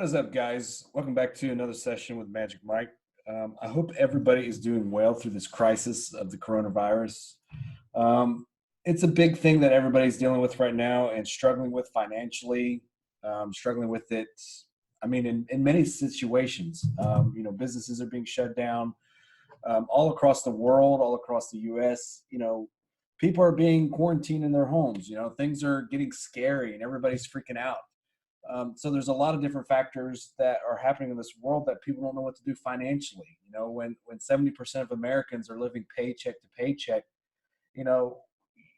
is up, guys? Welcome back to another session with Magic Mike. I hope everybody is doing well through this crisis of the coronavirus. Um, it's a big thing that everybody's dealing with right now and struggling with financially, struggling with it. I mean, in many situations, businesses are being shut down all across the world, all across the U.S. People are being quarantined in their homes. Things are getting scary and everybody's freaking out. So there's a lot of different factors that are happening in this world that people don't know what to do financially. When 70% of Americans are living paycheck to paycheck, you know,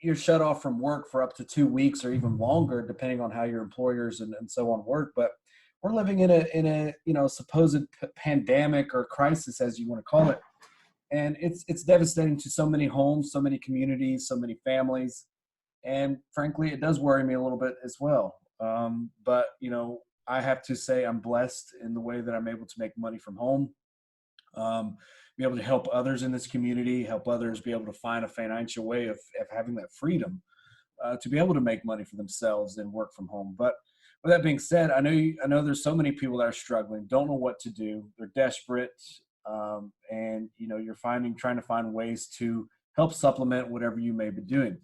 you're shut off from work for up to 2 weeks or even longer, depending on how your employers and so on work. But we're living in a supposed pandemic or crisis, as you want to call it, and it's devastating to so many homes, so many communities, so many families, and frankly, it does worry me a little bit as well. But I have to say I'm blessed in the way that I'm able to make money from home, be able to help others in this community, help others be able to find a financial way of having that freedom to be able to make money for themselves and work from home. But with that being said, I know there's so many people that are struggling, don't know what to do. They're desperate, and you're trying to find ways to help supplement whatever you may be doing.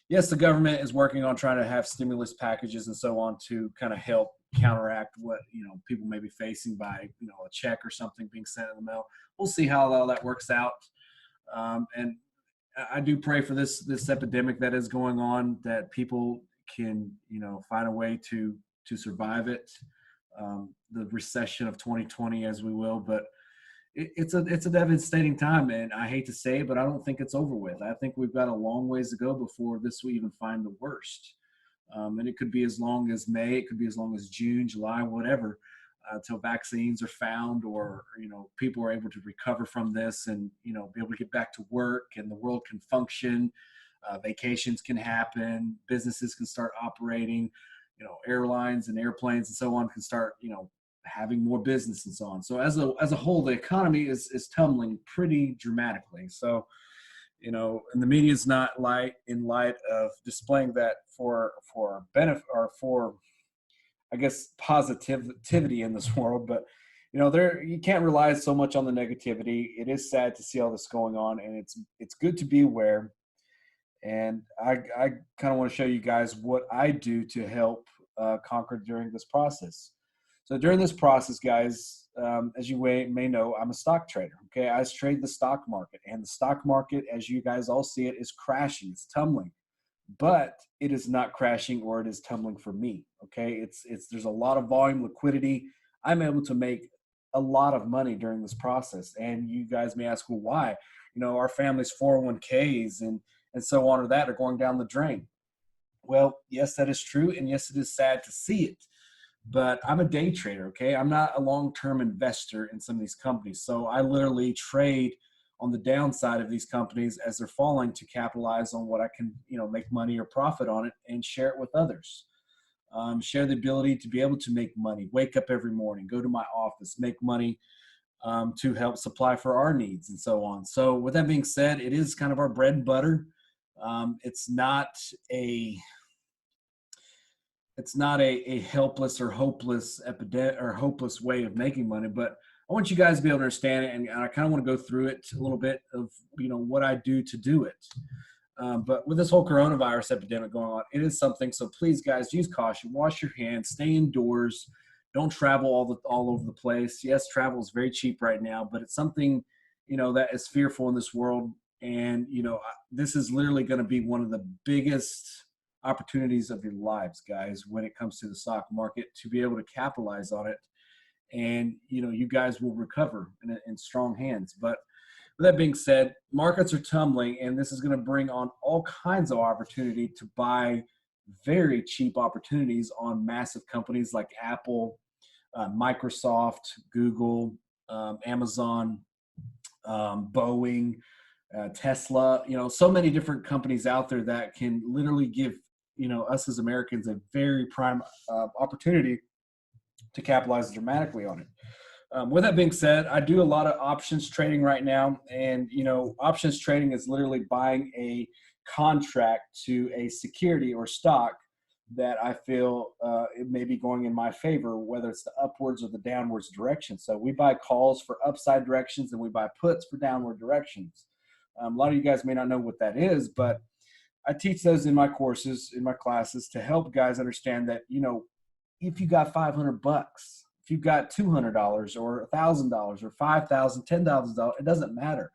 Yes, the government is working on trying to have stimulus packages and so on to kind of help counteract what people may be facing by a check or something being sent in the mail. We'll see how all that works out, and I do pray for this epidemic that is going on, that people can find a way to survive it, the recession of 2020, as we will. But it's a devastating time, and I hate to say it, but I don't think it's over with. I think we've got a long ways to go before this will even find the worst. And it could be as long as May, it could be as long as June, July, whatever, until vaccines are found, or people are able to recover from this and be able to get back to work and the world can function. Vacations can happen, businesses can start operating, airlines and airplanes and so on can start having more business and so on. So as a whole, the economy is tumbling pretty dramatically. So, and the media is not in light of displaying that for benefit or for, I guess, positivity in this world. But you can't rely so much on the negativity. It is sad to see all this going on, and it's good to be aware. And I kind of want to show you guys what I do to help conquer during this process. So during this process, guys, as you may know, I'm a stock trader. Okay, I trade the stock market, and the stock market, as you guys all see it, is crashing. It's tumbling, but it is not crashing or it is tumbling for me. Okay, there's a lot of volume, liquidity. I'm able to make a lot of money during this process, and you guys may ask, well, why? Our family's 401ks and so on or that are going down the drain. Well, yes, that is true, and yes, it is sad to see it. But I'm a day trader, okay? I'm not a long-term investor in some of these companies. So I literally trade on the downside of these companies as they're falling to capitalize on what I can, make money or profit on it and share it with others. Share the ability to be able to make money, wake up every morning, go to my office, make money to help supply for our needs and so on. So with that being said, it is kind of our bread and butter. It's not a helpless or hopeless epidemic or hopeless way of making money, but I want you guys to be able to understand it, and I kind of want to go through it a little bit of what I do to do it. But with this whole coronavirus epidemic going on, it is something. So please, guys, use caution, wash your hands, stay indoors, don't travel all over the place. Yes, travel is very cheap right now, but it's something that is fearful in this world, and this is literally going to be one of the biggest opportunities of your lives, guys, when it comes to the stock market, to be able to capitalize on it. And you guys will recover in strong hands. But with that being said, markets are tumbling, and this is going to bring on all kinds of opportunity to buy very cheap opportunities on massive companies like Apple, Microsoft, Google, Amazon, Boeing, Tesla, so many different companies out there that can literally give us as Americans a very prime opportunity to capitalize dramatically on it. With that being said, I do a lot of options trading right now, and options trading is literally buying a contract to a security or stock that I feel it may be going in my favor, whether it's the upwards or the downwards direction. So we buy calls for upside directions and we buy puts for downward directions. A lot of you guys may not know what that is, but I teach those in my courses, in my classes, to help guys understand that, if you got 500 bucks, if you've got $200 or $1,000 or $5,000, $10,000, it doesn't matter.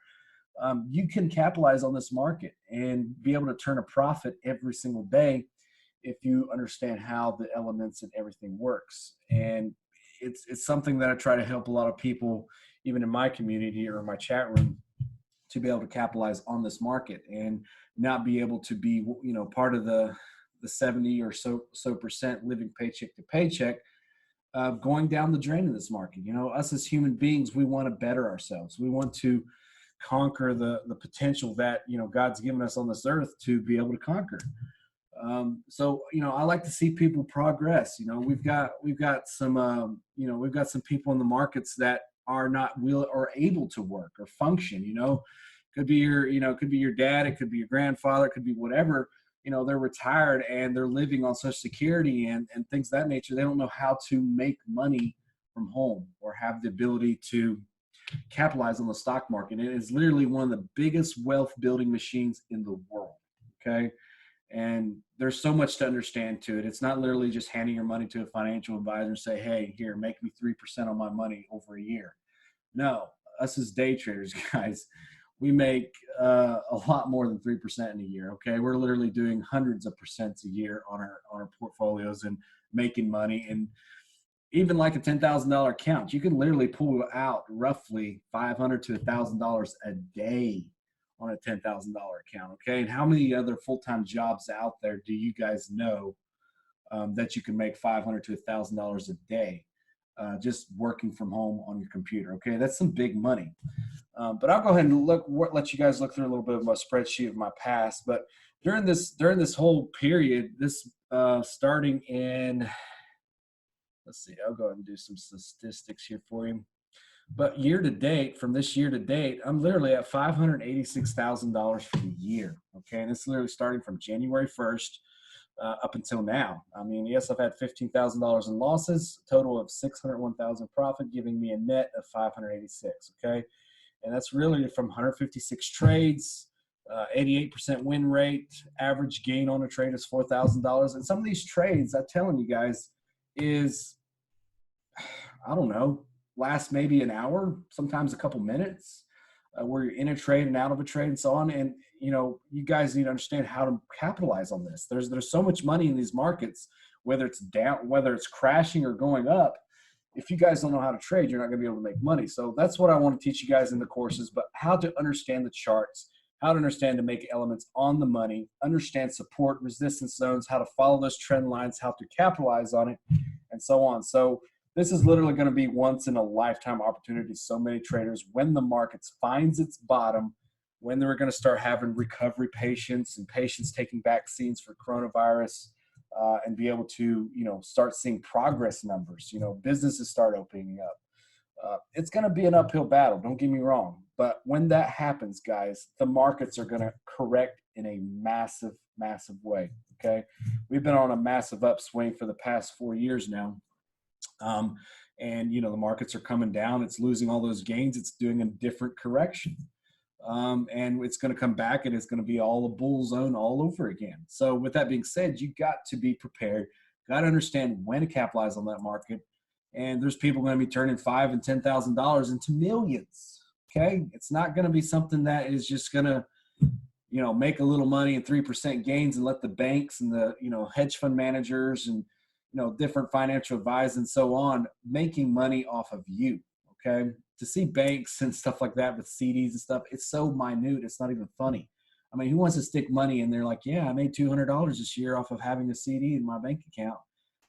You can capitalize on this market and be able to turn a profit every single day if you understand how the elements and everything works. And it's something that I try to help a lot of people, even in my community or my chat room, to be able to capitalize on this market and not be able to be, part of the 70 or so percent living paycheck to paycheck, going down the drain in this market. Us as human beings, we want to better ourselves. We want to conquer the potential that, God's given us on this earth to be able to conquer. So, I like to see people progress. We've got some, we've got some people in the markets that are not will or able to work or function. Could be could be your dad, it could be your grandfather, it could be whatever. They're retired and they're living on Social Security and things of that nature. They don't know how to make money from home or have the ability to capitalize on the stock market. It is literally one of the biggest wealth building machines in the world. Okay. And there's so much to understand to it. It's not literally just handing your money to a financial advisor and say, hey, here, make me 3% on my money over a year. No, us as day traders, guys, we make a lot more than 3% in a year. Okay. We're literally doing hundreds of percents a year on our portfolios and making money. And even like a $10,000 account, you can literally pull out roughly $500 to $1,000 a day on a $10,000 account. Okay. And how many other full-time jobs out there do you guys know that you can make $500 to $1,000 a day just working from home on your computer? Okay. That's some big money. But I'll go ahead and let you guys look through a little bit of my spreadsheet of my past. But during this whole period, this starting in, let's see, I'll go ahead and do some statistics here for you. But year to date, from this year to date, I'm literally at $586,000 for the year. Okay. And it's literally starting from January 1st up until now. I mean, yes, I've had $15,000 in losses, a total of $601,000 profit, giving me a net of 586. Okay. And that's really from 156 trades, 88% win rate, average gain on a trade is $4,000. And some of these trades, I'm telling you guys, is, I don't know, last maybe an hour, sometimes a couple minutes, where you're in a trade and out of a trade and so on. And, you guys need to understand how to capitalize on this. There's so much money in these markets, whether it's down, whether it's crashing or going up. If you guys don't know how to trade, you're not going to be able to make money. So that's what I want to teach you guys in the courses, but how to understand the charts, how to understand to make elements on the money, understand support, resistance zones, how to follow those trend lines, how to capitalize on it, and so on. So this is literally going to be once in a lifetime opportunity. So many traders, when the markets finds its bottom, when they're going to start having recovery patients and patients taking vaccines for coronavirus, and be able to, start seeing progress numbers, businesses start opening up. It's going to be an uphill battle. Don't get me wrong. But when that happens, guys, the markets are going to correct in a massive, massive way. Okay. We've been on a massive upswing for the past 4 years now. And, the markets are coming down. It's losing all those gains. It's doing a different correction. And it's going to come back and it's going to be all a bull zone all over again. So with that being said, you got to be prepared, got to understand when to capitalize on that market. And there's people going to be turning $5,000 and $10,000 into millions. Okay. It's not going to be something that is just going to, make a little money and 3% gains and let the banks and the, hedge fund managers and, different financial advisors and so on making money off of you. Okay. To see banks and stuff like that with CDs and stuff, it's so minute. It's not even funny. I mean, who wants to stick money in there? Like, yeah, I made $200 this year off of having a CD in my bank account.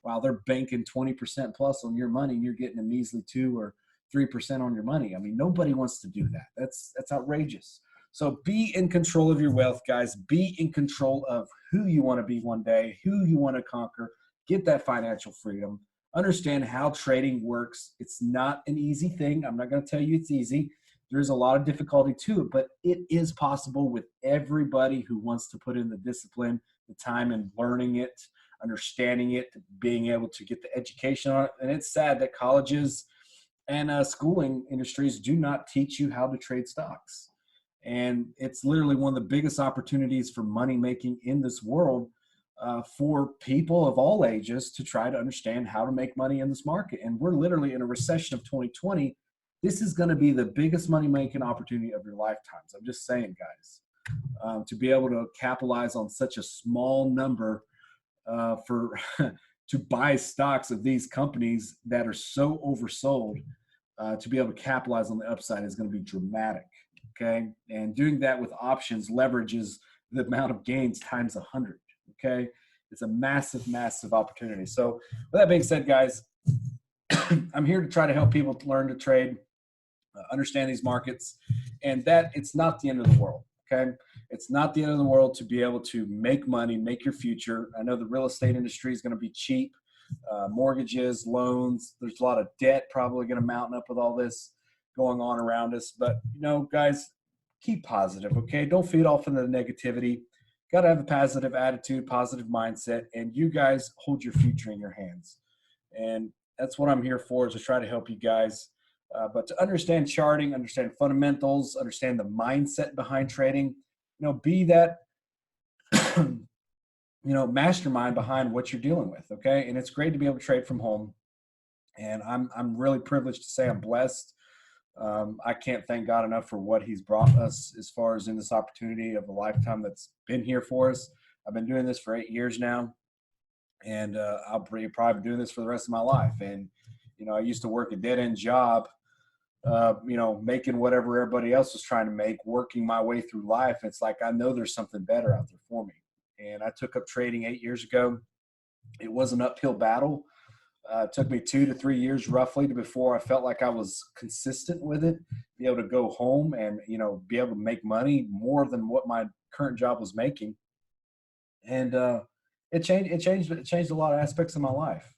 While they're banking 20% plus on your money and you're getting a measly 2 or 3% on your money. I mean, nobody wants to do that. That's outrageous. So be in control of your wealth, guys. Be in control of who you want to be one day, who you want to conquer. Get that financial freedom. Understand how trading works. It's not an easy thing. I'm not going to tell you it's easy. There's a lot of difficulty to it, but it is possible with everybody who wants to put in the discipline, the time, and learning it, understanding it, being able to get the education on it. And it's sad that colleges and schooling industries do not teach you how to trade stocks. And it's literally one of the biggest opportunities for money making in this world, for people of all ages to try to understand how to make money in this market. And we're literally in a recession of 2020. This is going to be the biggest money making opportunity of your lifetimes. I'm just saying, guys, to be able to capitalize on such a small number, for to buy stocks of these companies that are so oversold, to be able to capitalize on the upside is going to be dramatic. Okay. And doing that with options leverages the amount of gains times 100. Okay. It's a massive, massive opportunity. So with that being said, guys, I'm here to try to help people to learn to trade, understand these markets, and that it's not the end of the world. Okay. It's not the end of the world to be able to make money, make your future. I know the real estate industry is going to be cheap. Mortgages, loans, there's a lot of debt probably going to mountain up with all this going on around us. But, guys, keep positive, okay? Don't feed off into the negativity. Got to have a positive attitude, positive mindset, and you guys hold your future in your hands. And that's what I'm here for, is to try to help you guys. But to understand charting, understand fundamentals, understand the mindset behind trading, be that, mastermind behind what you're dealing with, okay? And it's great to be able to trade from home. And I'm really privileged to say I'm blessed. I can't thank God enough for what he's brought us as far as in this opportunity of a lifetime that's been here for us. I've been doing this for 8 years now, and I'll probably be doing this for the rest of my life. And, I used to work a dead-end job, making whatever everybody else was trying to make, working my way through life. It's like, I know there's something better out there for me. And I took up trading 8 years ago. It was an uphill battle. It took me 2 to 3 years roughly before I felt like I was consistent with it, be able to go home and, be able to make money more than what my current job was making. And it changed a lot of aspects of my life.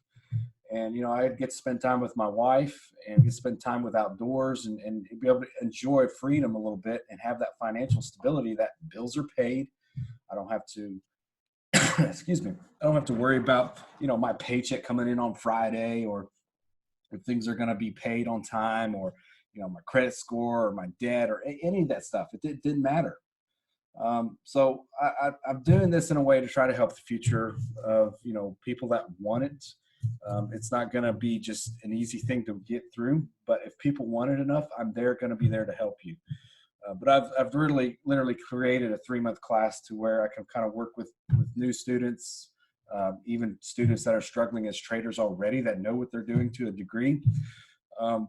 And, I get to spend time with my wife and get to spend time with outdoors and be able to enjoy freedom a little bit and have that financial stability that bills are paid. I don't have to excuse me, I don't have to worry about, my paycheck coming in on Friday, or if things are going to be paid on time, or, my credit score or my debt or any of that stuff. It didn't matter. So I'm doing this in a way to try to help the future of, people that want it. It's not going to be just an easy thing to get through, but if people want it enough, I'm going to be there to help you. But I've really literally created a 3-month class to where I can kind of work with new students, even students that are struggling as traders already that know what they're doing to a degree.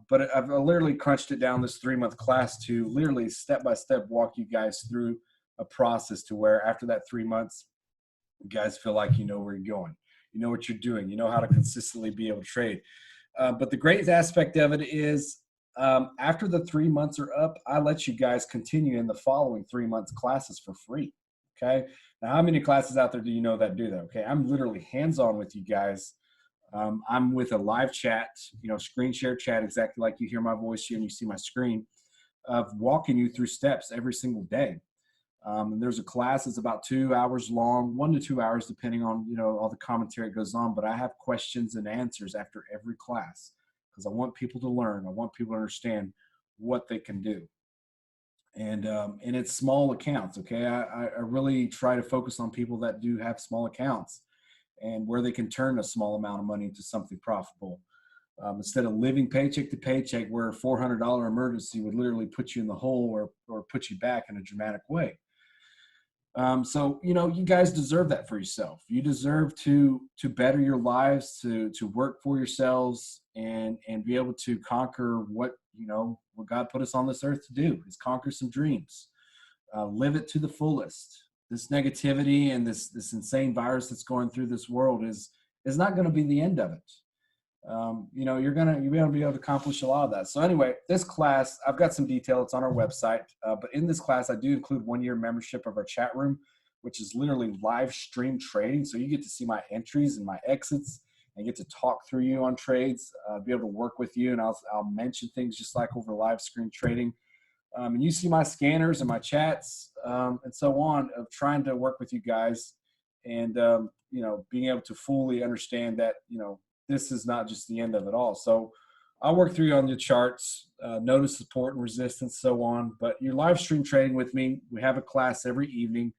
But I've literally crunched it down, this 3-month class, to literally step-by-step walk you guys through a process to where after that 3 months, you guys feel like you know where you're going. You know what you're doing. You know how to consistently be able to trade. But the great aspect of it is, after the 3 months are up, I let you guys continue in the following 3 months classes for free. Okay. Now, how many classes out there do you know that do that? Okay. I'm literally hands-on with you guys. I'm with a live chat, screen share chat, exactly like you hear my voice here and you see my screen, of walking you through steps every single day. And there's a class that's about 2 hours long, 1 to 2 hours, depending on, all the commentary that goes on. But I have questions and answers after every class, because I want people to learn. I want people to understand what they can do. And it's small accounts, okay? I really try to focus on people that do have small accounts and where they can turn a small amount of money into something profitable. Instead of living paycheck to paycheck, where a $400 emergency would literally put you in the hole or put you back in a dramatic way. So, you guys deserve that for yourself. You deserve to better your lives, to work for yourselves, and be able to conquer what God put us on this earth to do, is conquer some dreams, live it to the fullest. This negativity and this insane virus that's going through this world is not going to be the end of it. You're going to be able to accomplish a lot of that. So anyway, this class, I've got some detail. It's on our website. But in this class, I do include 1-year membership of our chat room, which is literally live stream trading. So you get to see my entries and my exits and get to talk through you on trades, be able to work with you. And I'll mention things just like over live screen trading. And you see my scanners and my chats, and so on, of trying to work with you guys and being able to fully understand that this is not just the end of it all. So I'll work through you on the charts, notice support and resistance, so on. But you're live stream trading with me. We have a class every evening.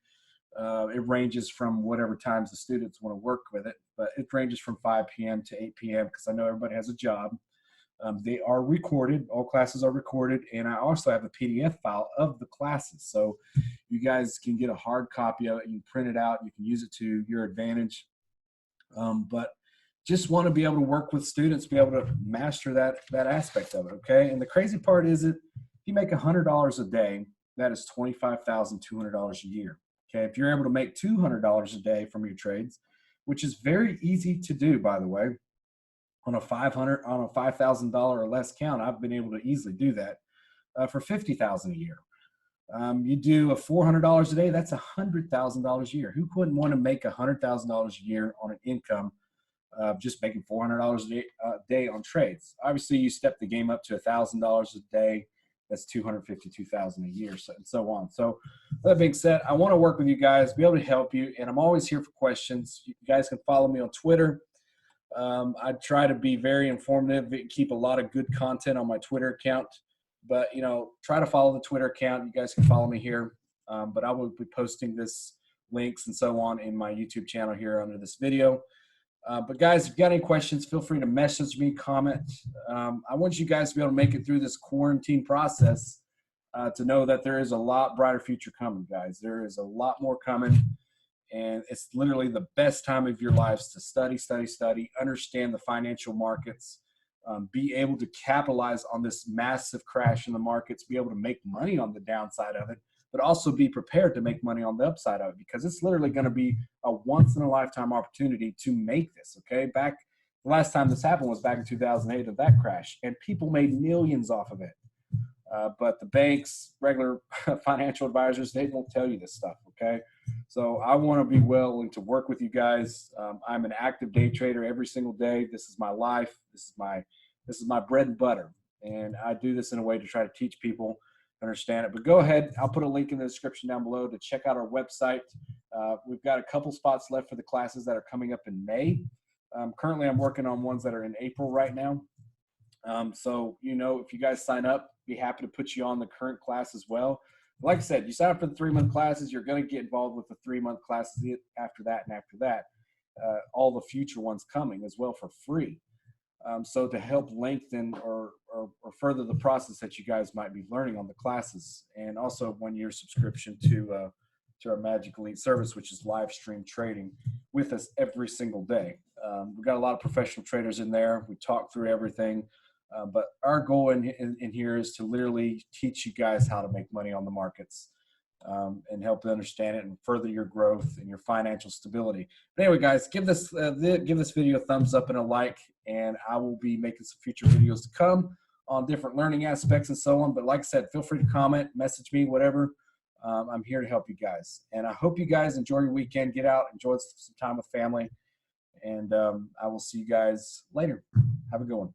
It ranges from whatever times the students want to work with it, but it ranges from 5 p.m. to 8 p.m. because I know everybody has a job. They are recorded. All classes are recorded, and I also have a PDF file of the classes. So you guys can get a hard copy of it. You can print it out. You can use it to your advantage. But just want to be able to work with students, be able to master that aspect of it, okay? And the crazy part is that if you make $100 a day, that is $25,200 a year, okay? If you're able to make $200 a day from your trades, which is very easy to do, by the way, on a $5,000 or less count, I've been able to easily do that for $50,000 a year. You do a $400 a day, that's $100,000 a year. Who wouldn't want to make $100,000 a year on an income of just making $400 a day on trades? Obviously, you step the game up to $1,000 a day. That's $252,000 a year, and so on. So that being said, I want to work with you guys, be able to help you, and I'm always here for questions. You guys can follow me on Twitter. I try to be very informative, keep a lot of good content on my Twitter account, but try to follow the Twitter account. You guys can follow me here, but I will be posting this links and so on in my YouTube channel here under this video. But guys, if you got any questions, feel free to message me, comment. I want you guys to be able to make it through this quarantine process, to know that there is a lot brighter future coming, guys. There is a lot more coming. And it's literally the best time of your lives to study, understand the financial markets, be able to capitalize on this massive crash in the markets, be able to make money on the downside of it, but also be prepared to make money on the upside of it, because it's literally going to be a once-in-a-lifetime opportunity to make this, okay? The last time this happened was back in 2008 of that crash, and people made millions off of it. But the banks, regular financial advisors, they won't tell you this stuff, okay? So I want to be willing to work with you guys. I'm an active day trader every single day. This is my life. This is my bread and butter. And I do this in a way to try to teach people to understand it. But go ahead. I'll put a link in the description down below to check out our website. We've got a couple spots left for the classes that are coming up in May. Currently, I'm working on ones that are in April right now. So, if you guys sign up, be happy to put you on the current class as well. Like I said, you sign up for the 3-month classes, you're going to get involved with the 3-month classes after that, all the future ones coming as well for free. So to help lengthen or further the process that you guys might be learning on the classes, and also 1-year subscription to our Magic Elite service, which is live stream trading with us every single day. We've got a lot of professional traders in there. We talk through everything. But our goal in here is to literally teach you guys how to make money on the markets, and help to understand it and further your growth and your financial stability. But anyway, guys, give this video a thumbs up and a like, and I will be making some future videos to come on different learning aspects and so on. But like I said, feel free to comment, message me, whatever. I'm here to help you guys. And I hope you guys enjoy your weekend. Get out, enjoy some time with family. And I will see you guys later. Have a good one.